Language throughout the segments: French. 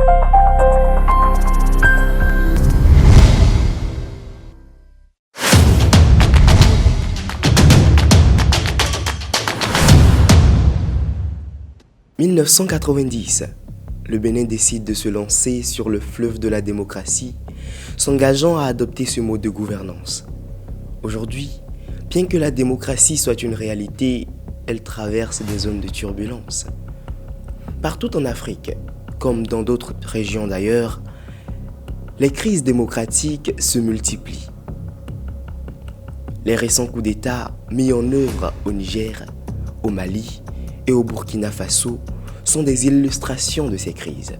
En 1990, le Bénin décide de se lancer sur le fleuve de la démocratie, s'engageant à adopter ce mode de gouvernance. Aujourd'hui, bien que la démocratie soit une réalité, elle traverse des zones de turbulence. Partout en Afrique, comme dans d'autres régions d'ailleurs, les crises démocratiques se multiplient. Les récents coups d'État mis en œuvre au Niger, au Mali et au Burkina Faso sont des illustrations de ces crises.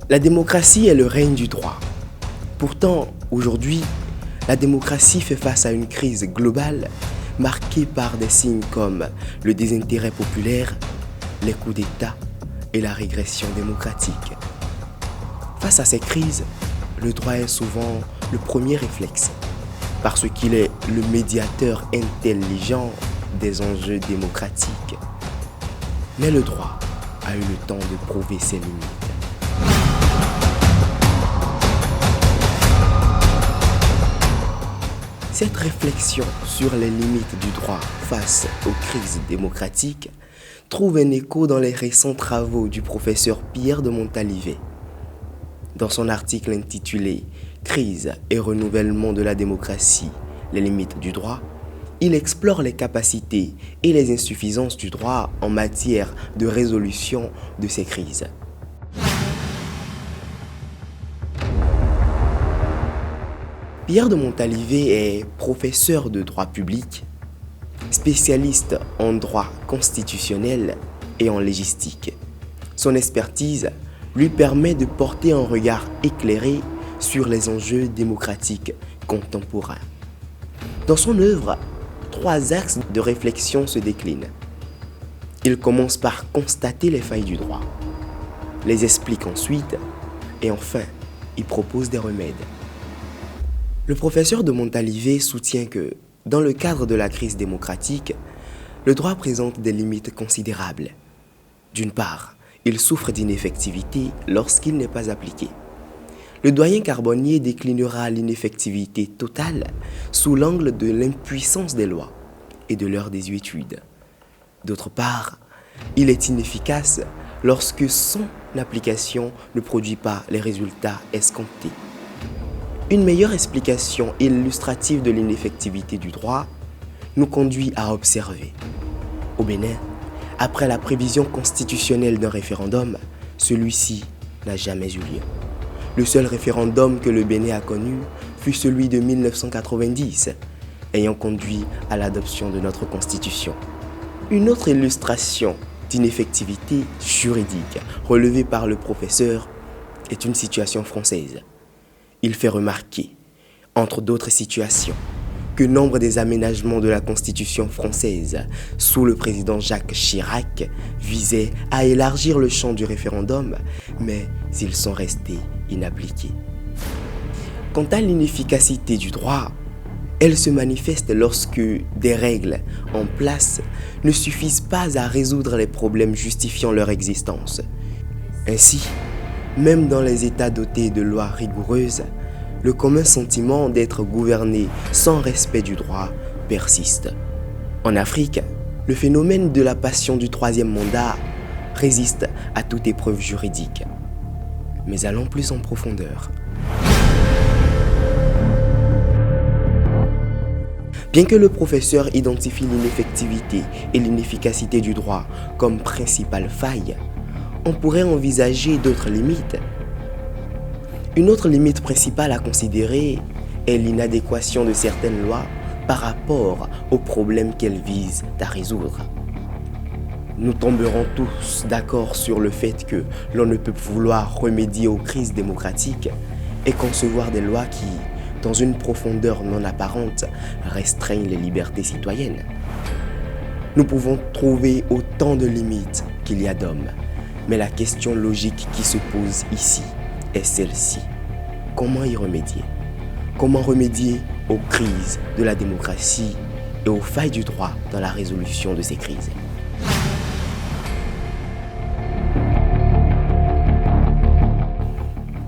La démocratie est le règne du droit. Pourtant, aujourd'hui, la démocratie fait face à une crise globale marquée par des signes comme le désintérêt populaire, les coups d'État et la régression démocratique. Face à ces crises, le droit est souvent le premier réflexe, parce qu'il est le médiateur intelligent des enjeux démocratiques. Mais le droit a eu le temps de prouver ses limites. Cette réflexion sur les limites du droit face aux crises démocratiques trouve un écho dans les récents travaux du professeur Pierre de Montalivet. Dans son article intitulé « Crise et renouvellement de la démocratie, les limites du droit », il explore les capacités et les insuffisances du droit en matière de résolution de ces crises. Pierre de Montalivet est professeur de droit public, spécialiste en droit constitutionnel et en légistique. Son expertise lui permet de porter un regard éclairé sur les enjeux démocratiques contemporains. Dans son œuvre, 3 axes de réflexion se déclinent. Il commence par constater les failles du droit, les explique ensuite et enfin, il propose des remèdes. Le professeur de Montalivet soutient que, dans le cadre de la crise démocratique, le droit présente des limites considérables. D'une part, il souffre d'ineffectivité lorsqu'il n'est pas appliqué. Le doyen Carbonnier déclinera l'ineffectivité totale sous l'angle de l'impuissance des lois et de leur désuétude. D'autre part, il est inefficace lorsque son application ne produit pas les résultats escomptés. Une meilleure explication illustrative de l'ineffectivité du droit nous conduit à observer. Au Bénin, après la prévision constitutionnelle d'un référendum, celui-ci n'a jamais eu lieu. Le seul référendum que le Bénin a connu fut celui de 1990, ayant conduit à l'adoption de notre constitution. Une autre illustration d'ineffectivité juridique relevée par le professeur est une situation française. Il fait remarquer, entre d'autres situations, que nombre des aménagements de la Constitution française sous le président Jacques Chirac visaient à élargir le champ du référendum, mais ils sont restés inappliqués. Quant à l'inefficacité du droit, elle se manifeste lorsque des règles en place ne suffisent pas à résoudre les problèmes justifiant leur existence. Ainsi, même dans les États dotés de lois rigoureuses, le commun sentiment d'être gouverné sans respect du droit persiste. En Afrique, le phénomène de la passion du 3e mandat résiste à toute épreuve juridique. Mais allons plus en profondeur. Bien que le professeur identifie l'ineffectivité et l'inefficacité du droit comme principales failles, on pourrait envisager d'autres limites. Une autre limite principale à considérer est l'inadéquation de certaines lois par rapport aux problèmes qu'elles visent à résoudre. Nous tomberons tous d'accord sur le fait que l'on ne peut vouloir remédier aux crises démocratiques et concevoir des lois qui, dans une profondeur non apparente, restreignent les libertés citoyennes. Nous pouvons trouver autant de limites qu'il y a d'hommes. Mais la question logique qui se pose ici est celle-ci. Comment y remédier? Comment remédier aux crises de la démocratie et aux failles du droit dans la résolution de ces crises?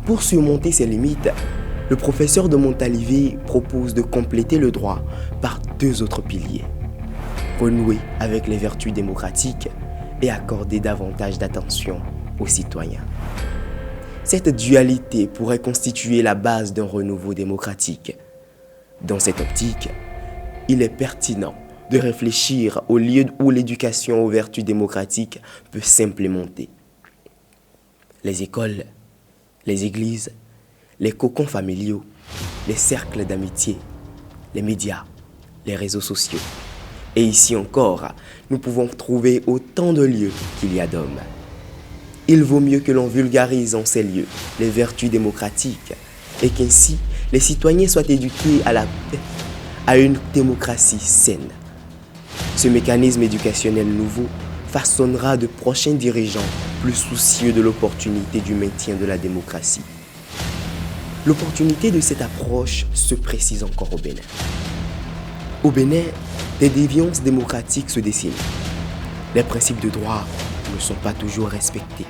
Pour surmonter ces limites, le professeur de Montalivet propose de compléter le droit par deux autres piliers. Renouer avec les vertus démocratiques et accorder davantage d'attention aux citoyens. Cette dualité pourrait constituer la base d'un renouveau démocratique. Dans cette optique, il est pertinent de réfléchir au lieu où l'éducation aux vertus démocratiques peut s'implémenter. Les écoles, les églises, les cocons familiaux, les cercles d'amitié, les médias, les réseaux sociaux. Et ici encore, nous pouvons trouver autant de lieux qu'il y a d'hommes. Il vaut mieux que l'on vulgarise en ces lieux les vertus démocratiques et qu'ainsi les citoyens soient éduqués à la paix, à une démocratie saine. Ce mécanisme éducationnel nouveau façonnera de prochains dirigeants plus soucieux de l'opportunité du maintien de la démocratie. L'opportunité de cette approche se précise encore au Bénin. Au Bénin, des déviances démocratiques se dessinent. Les principes de droit ne sont pas toujours respectés,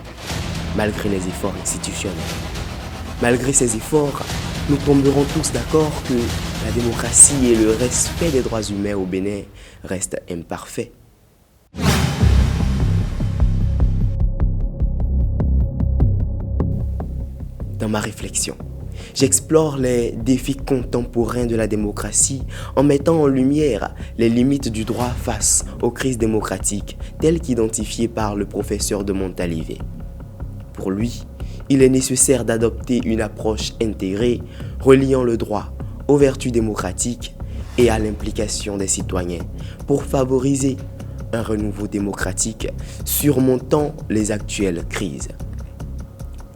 malgré les efforts institutionnels. Malgré ces efforts, nous tomberons tous d'accord que la démocratie et le respect des droits humains au Bénin restent imparfaits. Dans ma réflexion, j'explore les défis contemporains de la démocratie en mettant en lumière les limites du droit face aux crises démocratiques telles qu'identifiées par le professeur de Montalivet. Pour lui, il est nécessaire d'adopter une approche intégrée reliant le droit aux vertus démocratiques et à l'implication des citoyens pour favoriser un renouveau démocratique surmontant les actuelles crises.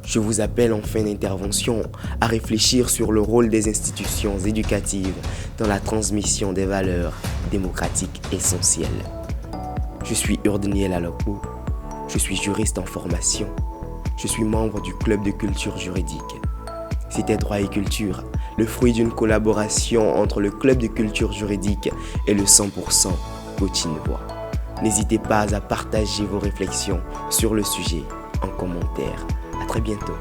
Je vous appelle en fin d'intervention à réfléchir sur le rôle des institutions éducatives dans la transmission des valeurs démocratiques essentielles. Je suis Urdeniel Alopo, je suis juriste en formation, je suis membre du club de culture juridique. C'était Droit et Culture, le fruit d'une collaboration entre le club de culture juridique et le 100% Coaching Voix. N'hésitez pas à partager vos réflexions sur le sujet en commentaire. À très bientôt.